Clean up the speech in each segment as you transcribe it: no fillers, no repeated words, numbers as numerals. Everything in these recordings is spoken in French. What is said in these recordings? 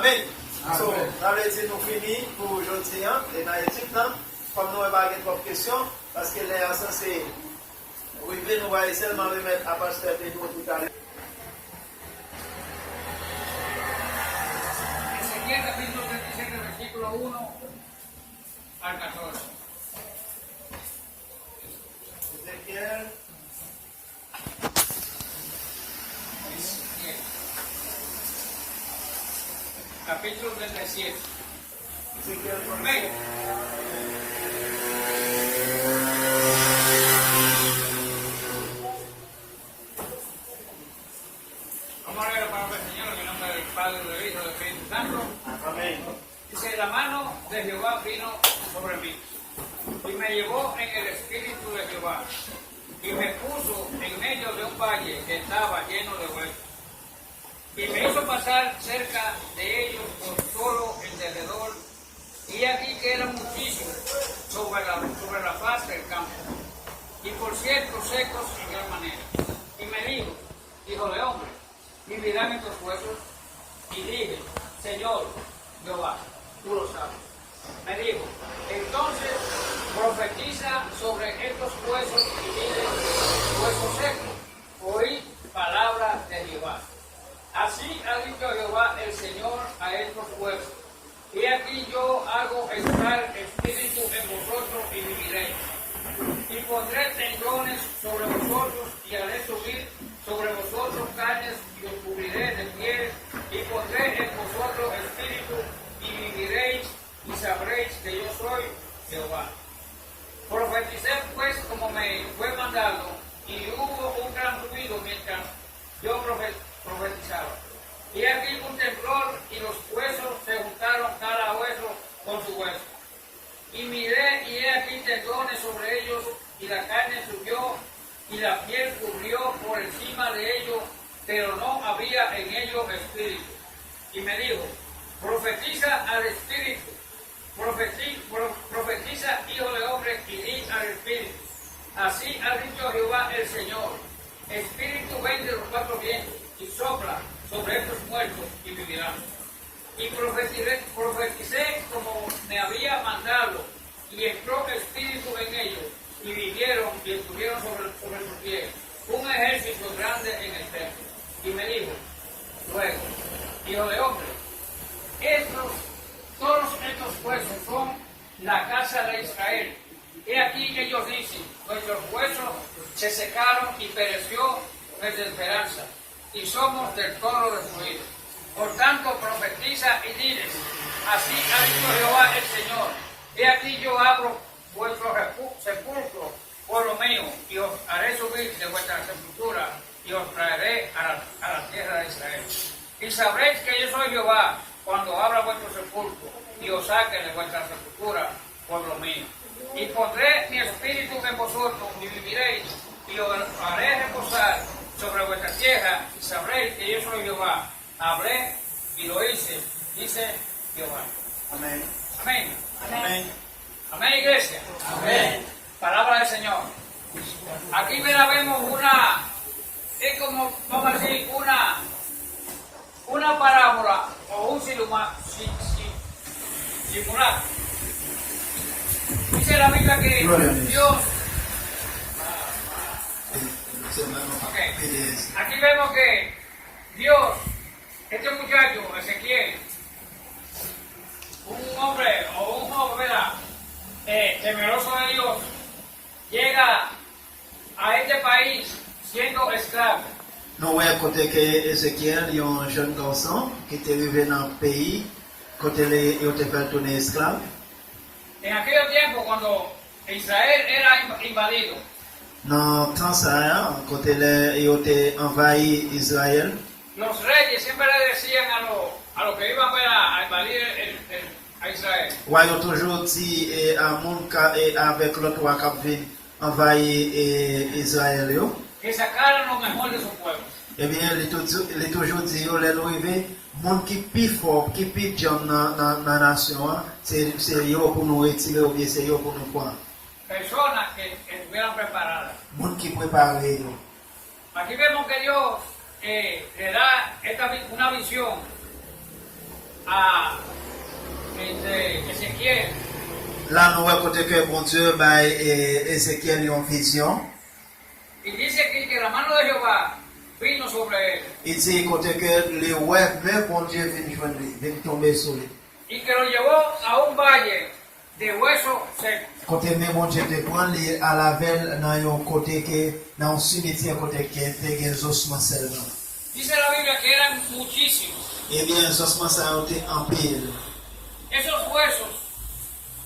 Amen. So, avè di nou fini pou jodi an, e nan etik nan, kom nou e bagen trop kesyon, paske lè an sanse, ouive nou va selman remet a pasteur Pedro tout alè. Ezequiel capítulo 37, versículo 1 al 14. Ezequiel. Capítulo 37. Ezequiel. Amén. Vamos a leer la palabra del Señor en el nombre del Padre, del Hijo y del Espíritu Santo. Amén. Dice, la mano de Jehová vino sobre mí y me llevó en el espíritu de Jehová y me puso en medio de un valle que estaba lleno de huesos y me hizo pasar cerca de ellos por todo el derredor y aquí que eran muchísimos sobre la faz del campo y por cierto secos en gran manera. Y me dijo, hijo de hombre, ¿vivirán estos huesos? Y dije, Señor Jehová, tú lo sabes. Me dijo, entonces profetiza sobre estos huesos y dile, huesos secos, oí palabra de Jehová. Así ha dicho Jehová el Señor a estos huesos. Y aquí yo hago entrar espíritu en vosotros y viviréis. Y pondré tendones sobre vosotros y haré subir sobre vosotros carnes y os cubriré de piel y pondré en vosotros espíritu y viviréis y sabréis que yo soy Jehová. Profeticé pues como me fue mandado y hubo un gran ruido mientras yo profetizaba. Y aquí un temblor y los huesos se juntaron cada hueso con su hueso. Y miré y he aquí tendones sobre ellos y la carne subió y la piel cubrió por encima de ellos, pero no había en ellos espíritu. Y me dijo, profetiza al espíritu, profetiza hijo de hombre y di al espíritu. Así ha dicho Jehová el Señor, espíritu ven de los cuatro vientos y sopla sobre estos muertos y vivirán. Y profeticé como me había mandado, y entró espíritu en ellos, y vivieron y estuvieron sobre sus pies, un ejército grande en el templo. Y me dijo, luego, hijo de hombre, todos estos huesos son la casa de Israel. He aquí ellos dicen, nuestros huesos se secaron y pereció nuestra esperanza, y somos del todo destruidos. Por tanto, profetiza y diles, así ha dicho Jehová el Señor, he aquí yo abro vuestro sepulcro, pueblo mío, y os haré subir de vuestra sepultura, y os traeré a la tierra de Israel. Y sabréis que yo soy Jehová, cuando abra vuestro sepulcro, y os saque de vuestra sepultura, pueblo mío. Y pondré mi espíritu en vosotros, y viviréis, y os haré reposar sobre vuestra tierra, y sabréis que yo soy Jehová. Hablé y lo hice, dice Jehová. Amén. Amén. Amén. Amén, iglesia. Amén. Palabra del Señor. Aquí vemos es como, vamos a decir, una parábola o un simulacro. Dice la Biblia que Dios. Okay. Aquí vemos que Dios, este muchacho, Ezequiel, un hombre o un joven, ¿verdad? Temeroso de Dios, llega a este país siendo esclavo. Nou wè kote ke Ezekiel yon jen garçon ki te rive nan peyi kote yo te fel tourne esclave. En aquel tiempo, cuando Israel era invadido, Nan tan sa kote yo te envahi Israël, los reyes siempre le decían a los que iban a invadir a Israel, wè yo toujou di a moun ka avek lot wak ap vin envahi Israël yo, que sacaran lo mejor de su pueblo. ebyen li toujou di yo lè nou rive, moun ki pi fort, ki pi jom nan nasyon an, se yo pou nou etire ou bien se yo pou nou kwa. Personas que estuvieran preparadas. Moun ki prepare yo. Aquí vemos que Dios le da una visión a Ezequiel. Là, nous voyons que bon Dieu, bah, Ézéchiel a une vision. Y dice aquí que la mano de Jehová vino sobre él. Il dit que les web, mais bon Dieu vient tomber sur lui. Y que lo llevó a un valle de huesos secos. Côté mais bon Dieu te prend à la veille dans un côté que dans un cimetière côté qui est des ossements seulement. Dice la Biblia que eran muchísimos. Eh bien, les ossements ça ont été en pile. Esos huesos,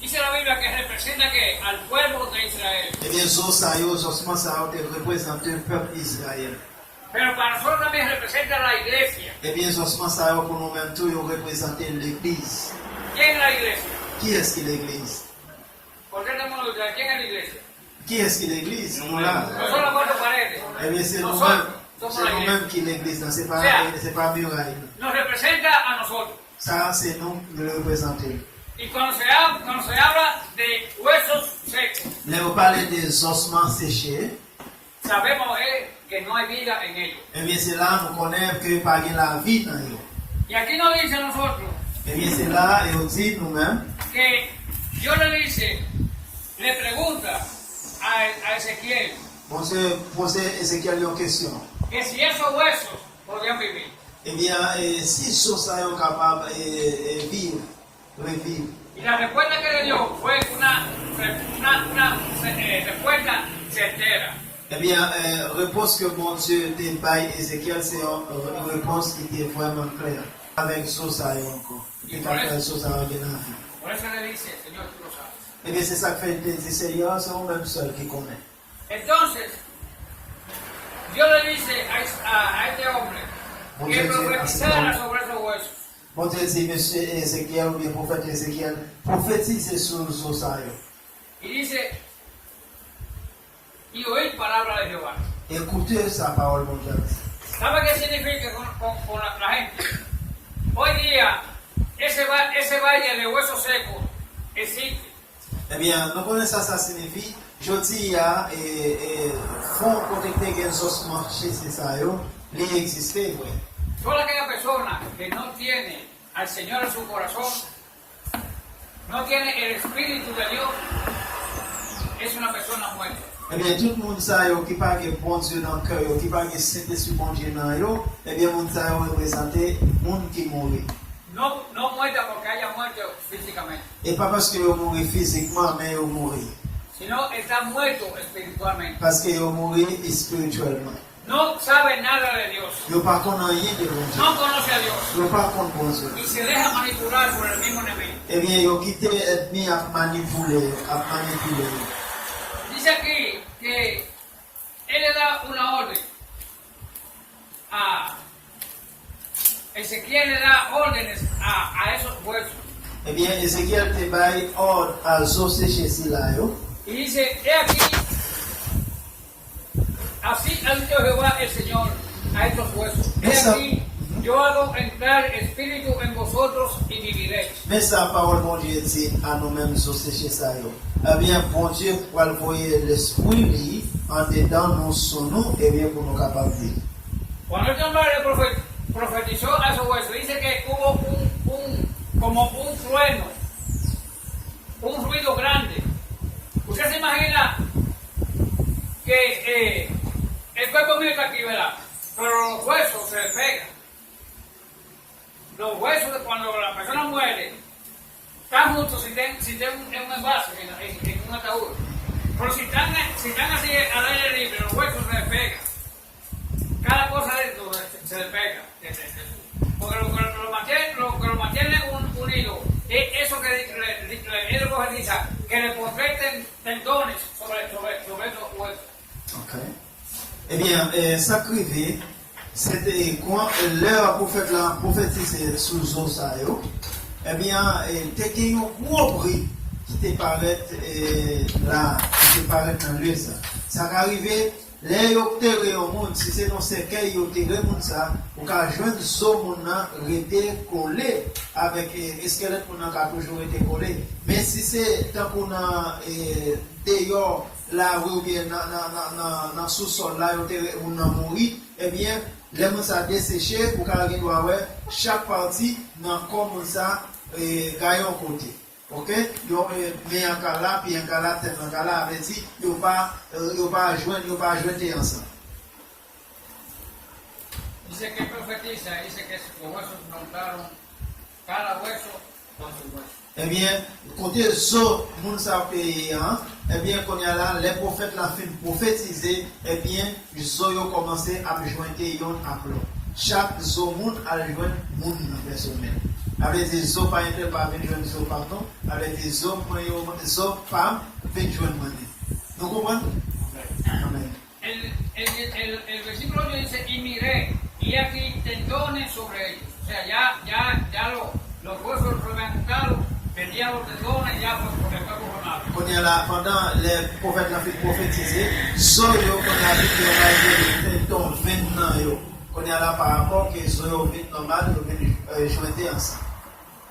dice la Biblia que representa que al pueblo de Israel. Eh bien, les ossements ça ont été représentés le peuple d'Israël. Pero para nosotros también representa la iglesia. Eh bien, les ossements ça pour nous-mêmes tout ils représentent l'église. ¿Quién es la iglesia? Qui est-ce qui est l'église? ¿Por qué tenemos que buscar? ¿Quién es la iglesia? Qui est-ce qui est l'église? Nous là. No son las cuatro paredes. Eh bien, c'est Nosotros nous-mêmes. somos C'est la iglesia. nous-mêmes qui est l'église, c'est pas muraille. Nos representa a nosotros. Ça, c'est nous qui le représentons. Y cuando se habla de huesos secos, Là, on parle des ossements séchés. sabemos que no hay vida en ellos. Eh bien, c'est là nous connaissons que pas de la vie dans eux. Y aquí nos dice a nosotros Eh bien, c'est là, et on dit nous-mêmes, que Dios le pregunta a Ezequiel on se pose Ézéchiel une question. que si esos huesos podían vivir. Eh bien, si ce sont capables de vivre, revivre. Y la respuesta que le dio fue una respuesta certera. Eh bien, réponse que mon Dieu te baille Ézéchiel, c'est une réponse qui était vraiment claire. Avec ça, ça est encore. Et quand ça, ça va bien. Por eso le dice, Señor, tú lo sabes. Eh bien, c'est ça que fait le Seigneur, c'est nous-mêmes seuls qui connaissent. Entonces, Dios le dice a este hombre que profetizara sobre esos huesos. Bon Dieu dit, monsieur Ézéchiel, ou bien prophète Ézéchiel, prophétise sur ça. Y dice, y oír palabra de Jehová. Écoutez sa parole, mon Dieu. ¿Sabe qué significa con la gente? Hoy día, ese valle de huesos secos existe. Eh bien, nous connaissons ça signifie, je dis, il y a fonds connectés qui sont marchés, c'est ça, il existe, oui. Toda aquella persona que no tiene al Señor en su corazón, no tiene el Espíritu de Dios, es una persona muerta. Eh bien, tout le monde ça, qui parle de bon Dieu dans le cœur, qui parle de Saint-Esprit bon Dieu dans le eh bien, monde ça représente le monde qui mourit. No muerta porque haya muerto físicamente, Et pas parce que vous mourrez physiquement, mais vous mourrez. sino está muerto espiritualmente. Parce que vous mourrez spirituellement. No sabe nada de Dios, Vous ne connaissez rien de bon Dieu. no conoce a Dios Vous ne connaissez bon Dieu. y se deja manipular por el mismo enemigo. Eh bien, vous quittez l'ennemi à manipuler, Dice aquí que él le da una orden a Ezequiel, le da órdenes a esos huesos. Eh bien, Ézéchiel te baille ordre à José chez Silayo. Y dice, he aquí, así ha dicho Jehová el Señor a estos huesos. He aquí, yo hago entrar espíritu en vosotros y viviréis. Mais sa parole, mon Dieu, dit à nous-mêmes, José chez Silayo. Eh bien, bon Dieu, pour envoyer l'esprit en dedans nous sur nous, eh bien, pour nous capables de vivre. Cuando este hombre le profetizó a esos huesos, dice que hubo como un trueno, un ruido grande. Usted se imagina que el cuerpo mío está aquí, ¿verdad? Pero los huesos se le pegan. Los huesos, cuando la persona muere, están juntos si tienen un envase, en un ataúd. Pero si están así al aire libre, los huesos se le pegan. Cada cosa dentro se le pega. Porque lo que lo mantiene unido es eso que él profetiza, que le pondré tendones sobre esos huesos. Ok. Eh bien, ça crivé, c'était quand l'heure pour faire la prophétie sous Osayo, eh bien, t'es qu'il y a un gros bruit qui te paraît là, qui te paraît dans l'huile. Ça arrivé. Les yopteré au monde, si c'est dans ce cas, yopteré monde ça, on a joindre ce monde rester collé avec le squelette qu'on a toujours été collé. Mais si c'est tant qu'on a dehors là ou bien dans sous-sol là, on a mouru, eh bien, les monde ça desséché pour qu'on arrive à chaque partie dans comme ça gagne un côté. OK, yo met un cas là puis un cas là, un cas là avec dit yo pas joindre ensemble. Dice que profetiza, dice que los huesos juntaron cada hueso con su hueso. Eh bien, côté so moun sa paye hein, eh bien qu'on y a là les prophètes la fin prophétiser, eh bien zo yo commencé à joindre yon après. Chaque zo moun a joindre moun dans personne. Avec des zo pas inter pas venir joindre zo pardon, avec des zo pas venir joindre moun. Vous comprenez? Amen. El versículo 8 dice, y miré, y aquí tendones sobre ellos. O sea, ya los huesos reventados, vendían los tendones, ya por el cuerpo formado. Quand il y a là, pendant les prophètes la fait prophétiser, so yo qu'on a dit qu'il y a des tendons maintenant yo. Quand il y a là par rapport que so yo vite normal, yo venir joindre ensemble.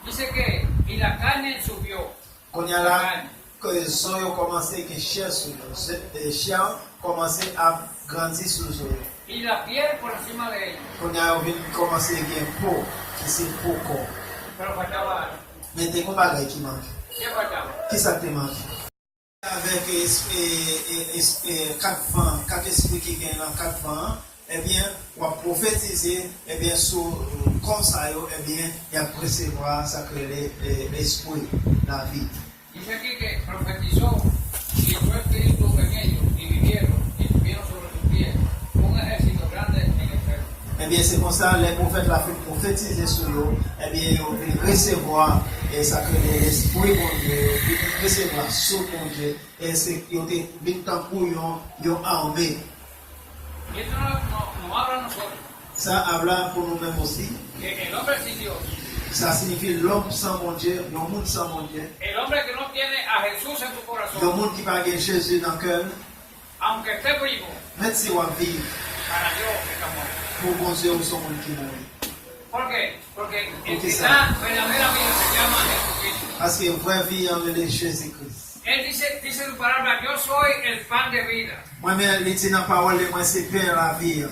Dice que, y la carne subió. Quand il y a là que so yo commencé que chair sur le chair commencé à grandir sur le sol. Y la piel por encima de ellos. Quand il y a commencé à peau, qui c'est peau corps. Pero faltaba algo. Mais des combats qui manquent. ¿Qué faltaba? Qui ça te manque? Avec 4 esprits qui viennent dans 4 vents, eh bien, on va prophétiser, eh bien, sur comme ça, eh bien, il y a recevoir sacré l'esprit, la vie. Dice aquí que profetizó y entró espíritu en ellos y vivieron y subieron sobre sus pies un ejército grande en el cielo. Eh bien, c'est comme ça, les prophètes la fait prophétiser sur eux, eh bien, ils vont recevoir sacré l'esprit, bon Dieu, ils vont recevoir sous bon Dieu, et c'est qu'ils ont été victimes pour eux, armés. Y esto nos habla a nosotros, Ça habla pour nous-mêmes aussi. que el hombre sin Dios, Ça signifie l'homme sans mon Dieu, le monde sans mon Dieu. el hombre que no tiene a Jesús en tu Le corazón, monde qui parle de Jésus dans le cœur, aunque esté vivo, même si on vit para Dios está muerto. pour bon Dieu ou son monde qui mourit. ¿Por qué? Porque el ¿Por qué que sabe? da verdadera vida se llama Jesucristo. Parce que vraie vie en le Jésus-Christ. Él dice su palabra, yo soy el pan de vida. Moi-même, il dit dans la parole, moi c'est Père la vie.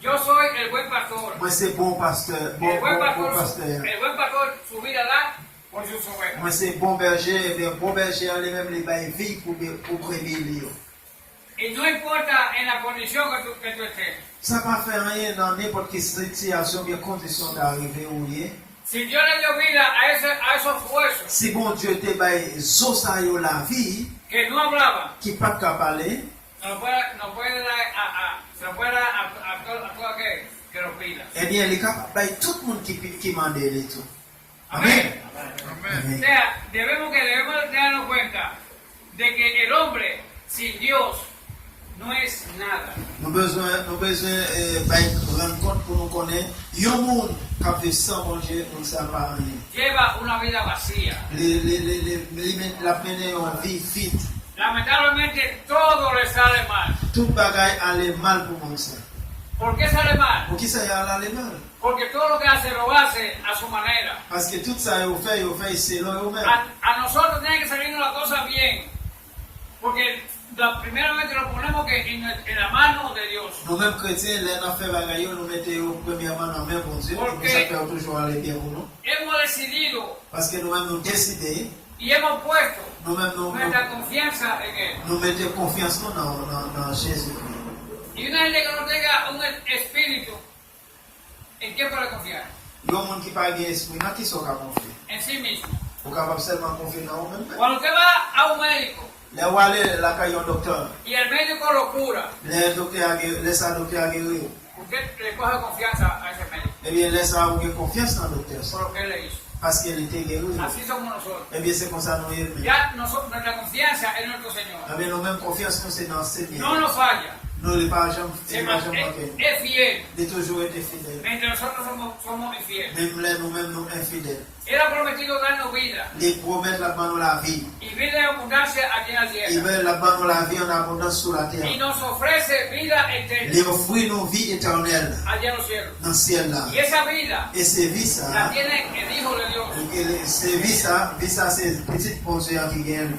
Yo soy el buen pastor. Moi c'est bon pasteur, El bon buen pastor, pasteur. el buen pastor su vida da por sus ovejas. Moi c'est bon berger, et bien bon berger, lui-même les bail vie pour brebis. Y no importa en la condición que tú estés. Ça ne va faire rien dans n'importe quelle situation, bien condition d'arriver où il est. Si Dios le dio vida a esos huesos Si bon Dieu te bail zosayo la vie, que no hablaban, qui pas qu'à parler, nos puede dar se lo puede dar a todo aquel que lo pida. eh bien, il est capable de tout le monde qui m'a donné tout. Amén. Amen. O sea, debemos darnos cuenta de que el hombre sin Dios no es nada. Nous besoin rendre compte pour nous connaître. Il y a un monde qui a fait sans mon Dieu, on ne sait pas rien. Lleva una vida vacía. La peine en vie vite. Lamentablemente todo le sale mal. Tout bagaille allait mal pour mon ça. ¿Por qué sale mal? Pour qui ça y allait mal? Porque todo lo que hace lo hace a su manera. Parce que tout ça, il fait selon eux-mêmes. A nosotros tiene que salirnos la cosa bien. Porque primeramente lo ponemos que en la mano de Dios. Nous-mêmes chrétiens, les affaires bagaille, nous mettons premièrement dans la main pour Dieu. Pour ça fait toujours aller bien pour nous. Hemos decidido Parce que nous-mêmes nous décidons. y hemos puesto Nous-mêmes nuestra confianza en Él. nous mettons confiance dans Jésus-Christ. Y una gente que no tenga un espíritu, ¿en qué puede confiar? Il y a un monde qui parle d'esprit, mais qui sont capables de confier. En sí mismo. Vous êtes capable seulement de confier dans vous-même. Cuando usted va a un médico Les où aller la caille au docteur. y el médico lo cura, Les docteurs a guéri. usted le coge confianza a ese médico Eh bien, laisse avoir confiance dans le docteur. por lo que él le hizo. Parce qu'il était guéri. Así somos nosotros. Eh bien, c'est comme ça nous y Ya nuestra confianza en nuestro Señor. Eh bien, nous-mêmes confiance nous c'est dans ce Seigneur. No nos falla. Nous ne pas jamais Es fiel. de toujours été fidèles. Mientras nosotros somos infieles. Même là, nous-mêmes, nous infidèles. Él ha prometido darnos vida. Les promettre la mano la vie. Y vida en abundancia aquí en la Ils tierra. veulent la mano la vie en abondance sur la Y terre. nos ofrece vida eterna Les offrir nos vies éternelles allá en los cielos. dans le ciel là. Y esa vida Et c'est vie la ça. tiene el Hijo de Dios. C'est vie ça, c'est petite pensée qui gagne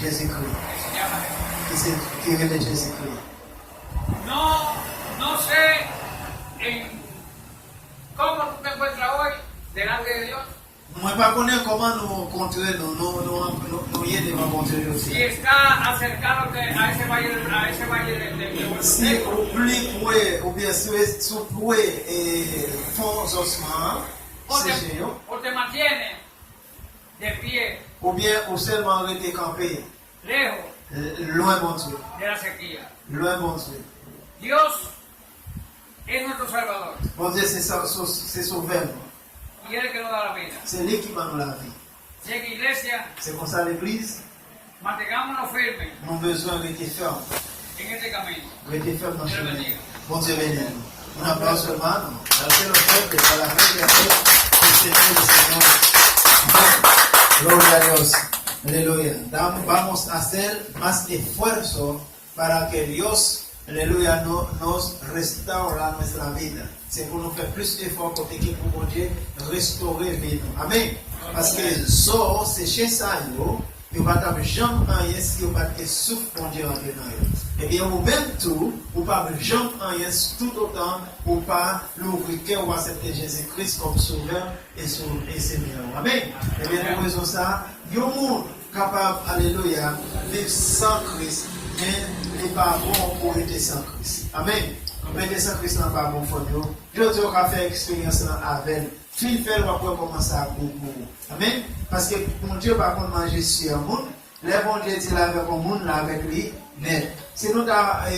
Jésus-Christ. Que se llama Jesús. Qui est Jésus-Christ. No sé cómo tú te encuentras hoy. delante de Dios? Moi pas connais comment nous contrer nous y devant mon Dieu aussi. Si está acercándote a ese valle de Si oublie ou bien si vous pouvez fonds ossements, c'est o te mantiene de pie, ou bien ou seulement rester campé, lejos loin mon Dieu, de la sequía. loin mon Dieu. Dios es nuestro Salvador Mon Dieu, c'est sauveur. y Él es el que nos da la vida. C'est lui qui m'a donné la vie. Así que iglesia, C'est pour ça l'église, mantengámonos firmes nous avons besoin de rester ferme. en este camino. Rester ferme dans le chemin. Bon Dieu bénisse nous. On applaudit seulement, dans le peuple, par la fin de la fête, que c'est le Señor. Gloria a Dios. Aleluya. Vamos a hacer más esfuerzo para que Dios, aleluya, nos restaure nuestra vida. C'est pour nous faire plus d'efforts pour que pour Dieu restaurer la vie. Amen. Parce que ça, c'est chez ça, il n'y a pas de jambe en rien si il n'y a pas de souffle pour Dieu en dedans. Et bien, au même tout, il n'y a pas de jambe en rien tout autant pour pas l'ouvrir cœur ou accepter Jésus-Christ comme sauveur et Seigneur. Amen. Et bien, nous faisons ça. Il y a un monde capable, alléluia, de vivre sans Christ, mais il n'est pas bon pour être sans Christ. Amen. Mais les sans Christ n'est pas bon pour nous. Je dis qu'on va faire expérience avec. Fil fait, on va pouvoir commencer à beaucoup. Amen. Parce que mon Dieu va pas manger sur un monde. Les bon Dieu dit là avec un monde, là avec lui. Mais si nous avons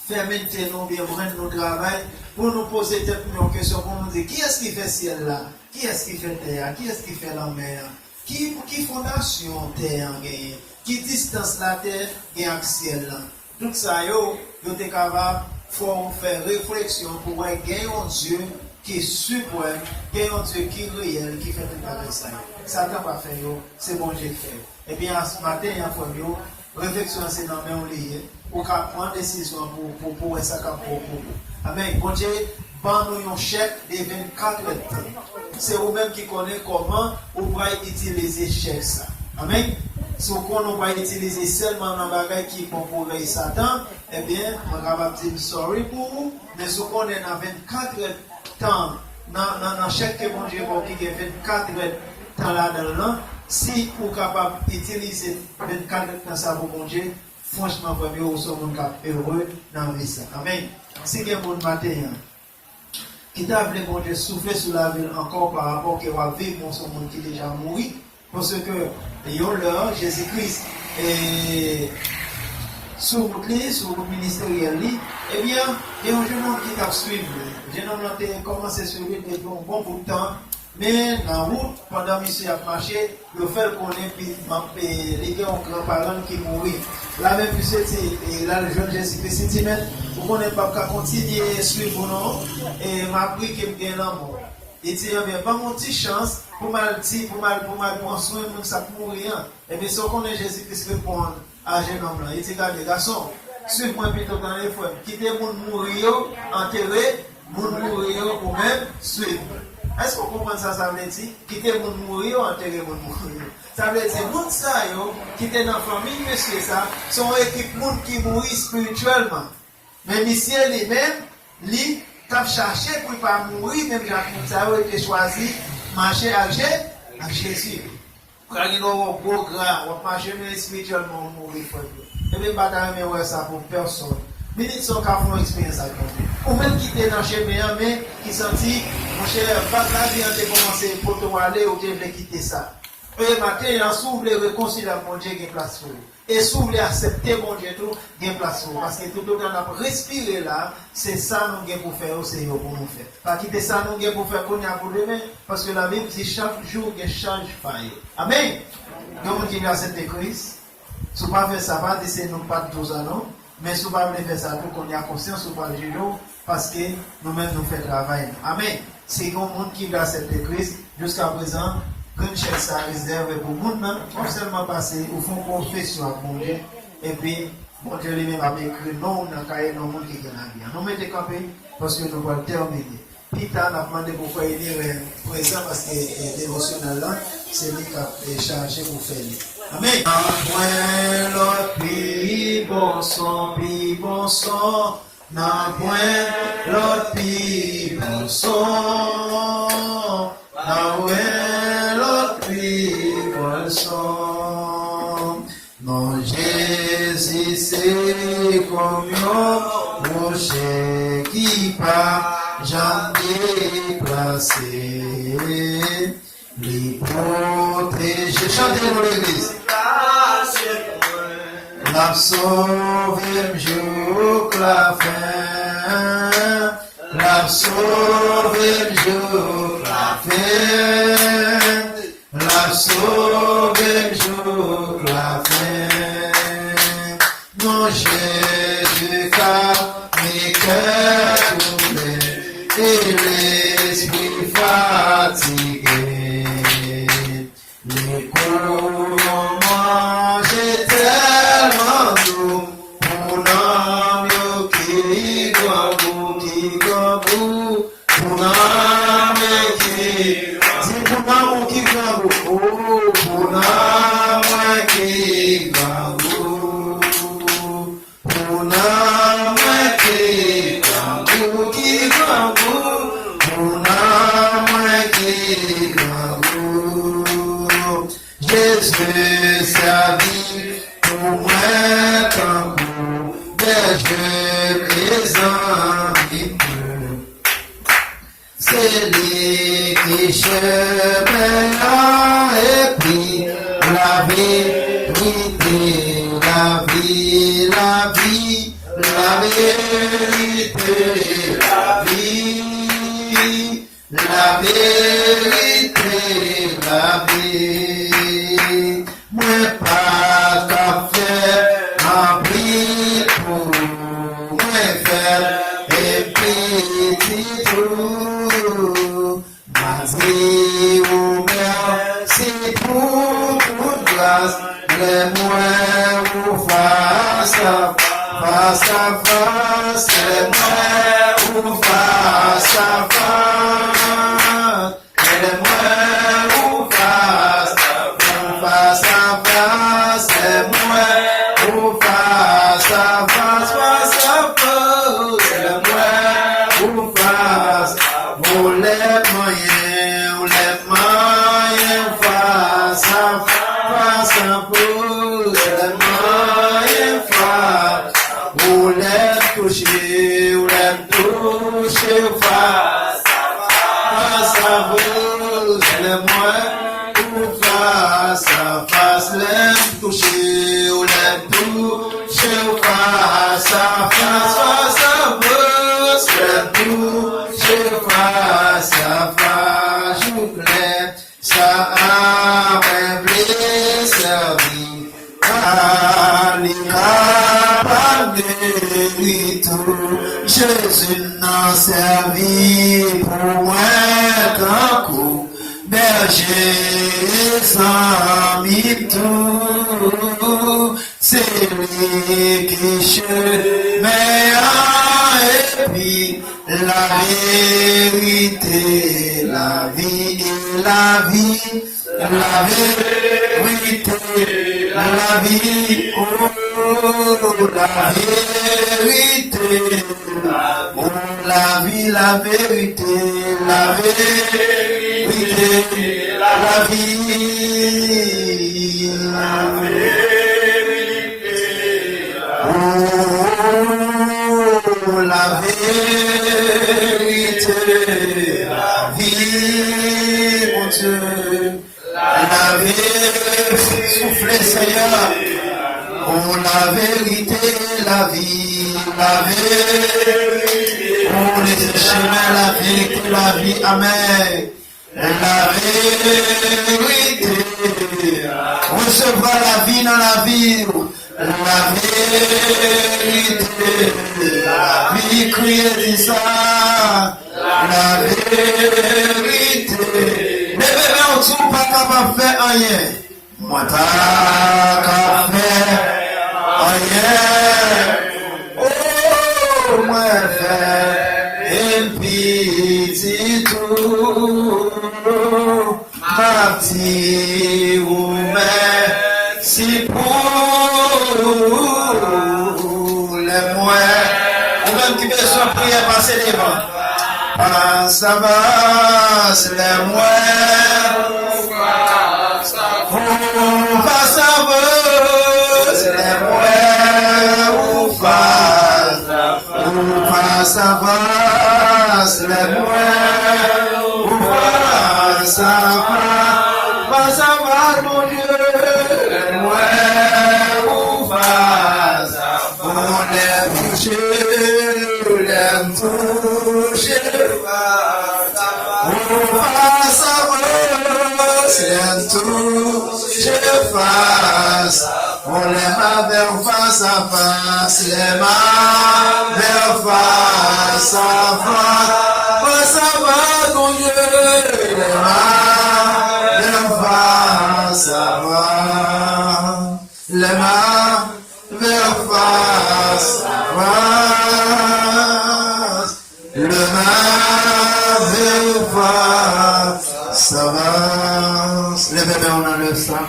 fait maintenant bien prendre nos travail pour nous poser une question pour nous dire qui est-ce qui fait ciel là? Qui est-ce qui fait terre? Qui est-ce qui fait la mer? Qui fondation terre gagne? Qui distance la terre gagne avec ciel là? Tout ça, yo êtes capable faut faire réflexion pour gagner un Dieu qui est suprême, gagner un Dieu qui est réel, qui fait tout avec ça. Satan va faire, c'est bon Dieu qui fait. Et bien, ce matin, il y a une réflexion, c'est dans le lié, pour prendre une décision pour ça pour vous. Amen. Bon Dieu, nous un chèque de 24 heures. C'est vous-même qui connaissez comment vous pouvez utiliser chèque ça. Amen. Si on va utiliser seulement dans le bagage qui est pour Satan, eh bien, on va dire sorry pour vous, mais si on est dans 24 heures temps, dans chaque bon Dieu qui est 24 heures temps là-dedans, si vous êtes capable d'utiliser 24 heures temps ça pour bon Dieu, franchement, vous sommes heureux dans la vie. Amen. Si vous avez un matin, qui t'a voulu bon Dieu souffler sur la ville encore par rapport à vivre dans ce monde qui est déjà mort, parce que l'heure, Jésus-Christ est sur le ministériel, eh bien, il y a un jeune homme qui t'a suivi. Le jeune homme a commencé à suivre depuis un bon bout de temps, mais dans la route, pendant que monsieur a marché, le fait qu'on ait les grands-parents qui mourent. Là même, monsieur, là, le jeune Jésus-Christ dit, mais vous ne pouvez pas continuer à suivre, non, et m'a pris qu'il me gagne l'amour. Il dit, bien, pas mon petit chance pour mal prendre soin de ça pour mourir. Et bien, si on connaît Jésus-Christ répond à jeune homme là, il dit, regardez, garçon, suivez-moi plutôt dans les frères. Quittez mon mourir, enterrez, mon mourir ou même suivre. Est-ce qu'on comprend ça, ça veut dire? Quittez mon mourir, enterrez mon mourir. Ça veut dire, moun ça, qui était dans la famille, monsieur, ça, sont équipe moun qui mourit spirituellement. Mais monsieur lui-même, lui, t'as cherché pour ne pas mourir, même Jacques ça a été choisi, marcher à Jésus. Quand il y a un beau grand, on va marcher spirituellement, on mourir. Et même pas de ça pour personne. Mais ils sont qu'à faire une expérience avec nous. Ou même qui était dans le chemin, mais qui sentit, mon cher, pas la vie de commencer pour te aller ou de quitter ça. Et maintenant, si vous voulez réconcilier mon Dieu, il y a place pour vous. Et si vous voulez accepter mon Dieu, il y a place pour vous. Parce que tout le temps, on a respiré là, c'est ça nous avons pour faire, c'est pour nous faire. Pas quitter ça, nous avons pour faire qu'on y a pour demain. Parce que la Bible dit chaque jour, il change faille. Amen. Donc, on dit accepter Christ. Si vous ne pas faire ça, pas dire c'est nous pas de 12 ans, mais si vous ne pas faire ça, tout qu'on a conscience, vous ne pas le juger, parce que nous-mêmes nous faisons travail. Amen. C'est un monde qui va accepter Christ jusqu'à présent. Quand chèque ça réservé pour le monde, on seulement passer au fond confession à mon Dieu, et puis, mon Dieu lui-même a écrit non dans le cahier de monde qui est bien. Nous mettons campé parce que nous allons terminer. Peter n'a demandé pourquoi il est présent parce que le dévotionnel là, c'est lui qui a chargé pour faire. Amen. Point l'autre, puis bon sang, n'a point l'autre, puis bon sang. l'autre poisson. Non, Jésus, c'est comme un rocher qui pas jamais déplacé. Les protéger. Chantez dans l'église. La sauve jour la fin. La sauve jour la fin. La sauve jour la fin. Non, Jésus, car mes cœurs troublés et l'esprit fatigué. Les colons mangeaient tellement d'eau pour n'en qui gabou, pour n'en qui gabou, pour n'en qui gabou, pour n'en qui gabou, pour n'en qui gabou. Jésus servit pour moi tant des jeux les amis. C'est lui qui chemin et puis la vérité, la vie, la vie, la vérité, la vie, la vérité, la vie. Moi pas qu'à faire un prix pour moi faire un petit trou. Merci ou merci pour grâce, les moins ou face à face, les moins ou face à face, les moins ou face à face, les moins ou face à face, les moins ou face. Vous les moyens face à face, les moyens face. Vous les touchez face à vous, les moyens face à face, les toucher face à face, les toucher face à face, je voulais ça avait servi Jésus n'a servi pour moi qu'un coup, berger sans tout, c'est lui qui chemin et puis la vérité, la vie et la vie, la vérité, la vie, oh, la vérité, oh, la vie, la vérité, la vérité, la vie, la vérité, oh, la vérité, la vie, mon Dieu. La vérité, soufflez Seigneur, oh la vérité, la vie, la vérité, oh les chemins, la vérité, la vie, amen. La vérité, recevra la vie dans la vie, la vérité, la vie, criez dit ça, la vérité. Les bébés en dessous pas capable de faire rien. Moi t'as qu'à faire rien. Oh, moi faire un petit tour. Ma petite ou merci pour les moyens. Ou même qui besoin de prier passer devant. Face à face, les moins. Face à face, les moins. Face à face, les moins. Face à face, mon Dieu, les moins. Face à face, les toucher, face à face, les toucher, face. On les mains vers face à face, les mains vers face à face. Face à face, mon Dieu, les mains vers face à face. Les mains vers face à face. Le main vers face à face. Levez-moi, on enlève ça.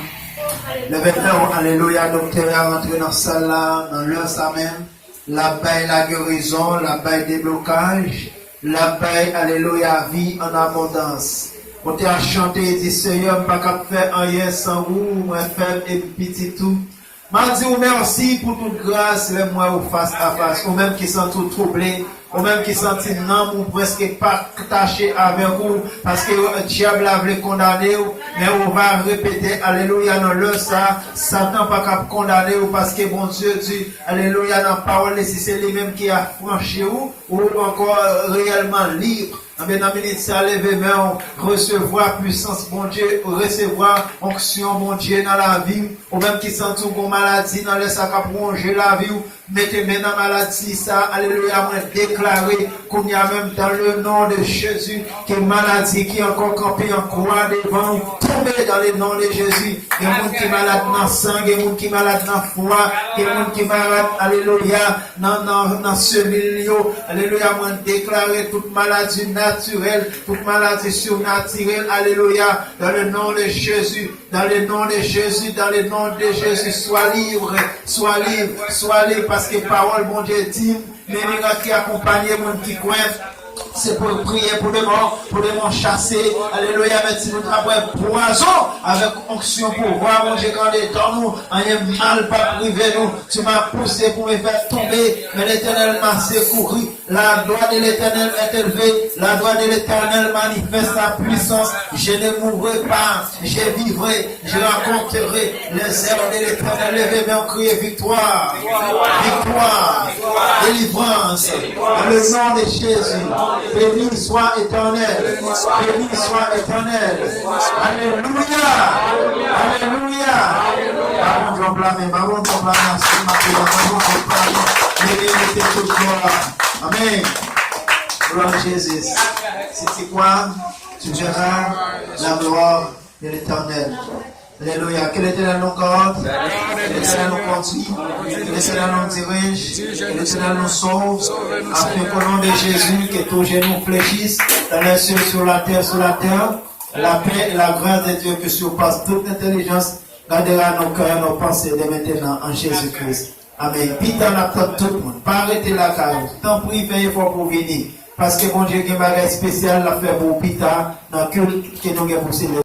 Levez-moi, alléluia, docteur, à rentrer dans la salle là, dans l'heure ça même. La paix, la guérison, la paix des blocages. La paix, alléluia, vie en abondance. On t'a chanté et dit, Seigneur, pas qu'à faire rien sans vous, moi faible et petit tout. M'a dit merci pour toute grâce, les moi au face à face, ou même qui sont tout troublés, ou même qui sont non, ou presque pas tachés avec vous, parce que le diable a voulu condamner, mais on va répéter, alléluia, dans le ça, Satan pas capable condamner, parce que bon Dieu dit, alléluia, dans la parole, si c'est lui-même qui a franchi ou encore réellement libre. Amen, amen, ça lever main, recevoir puissance, mon Dieu, recevoir onction, mon Dieu, dans la vie, ou même qui sent tout bon maladie, dans les sacs à plonger la vie, mettez maintenant maladie, ça, alléluia, moi, déclarer qu'on y a même dans le nom de Jésus, que maladie qui est encore campée en croix devant, tomber dans le nom de Jésus. Il y a des gens qui sont malades dans le sang, il y a des gens qui sont malades dans le foie, il y a des gens qui sont malades, alléluia, dans ce milieu, alléluia, moi, déclarer toute maladie naturelle, toute maladie surnaturelle, alléluia, dans le nom de Jésus, dans le nom de Jésus, dans le nom de Jésus, sois libre, sois libre, sois libre, parce que parole, mon Dieu, dit, les miracles qui accompagnent mon qui coince, c'est pour prier pour les morts chasser, alléluia, mais si nous travaillons poison, avec onction pour voir, mon Dieu, quand les dans nous, un mal pas privé nous, tu m'as poussé pour me faire tomber, mais l'éternel m'a secouru, la gloire de l'éternel est élevée, la gloire de l'éternel manifeste sa puissance, je ne mourrai pas, je vivrai, je rencontrerai les œuvres de l'éternel, levez-moi en crier victoire, victoire, délivrance, dans le nom de Jésus. Béni soit éternel. Béni soit éternel. Alléluia. Alléluia. Baron de blâmer, baron de blâmer, méritez toute gloire. Amen. Gloire à Jésus. C'est quoi? Tu verras la gloire de l'éternel. Alléluia. Que l'éternel nous garde, que l'éternel nous conduit, que l'éternel nous dirige, que l'éternel nous sauve, afin qu'au nom de Jésus, que tous genoux fléchissent, dans les cieux, sur la terre, la paix et la grâce de Dieu qui surpasse toute intelligence, gardera nos cœurs, nos pensées dès maintenant en Jésus-Christ. Amen. Puis dans la tête tout le monde, pas arrêter la carrière, tant pis, veillez fort pour venir, parce que mon Dieu, il y a un bagage spécial à faire pour Pita, dans le culte que nous avons pour célébrer.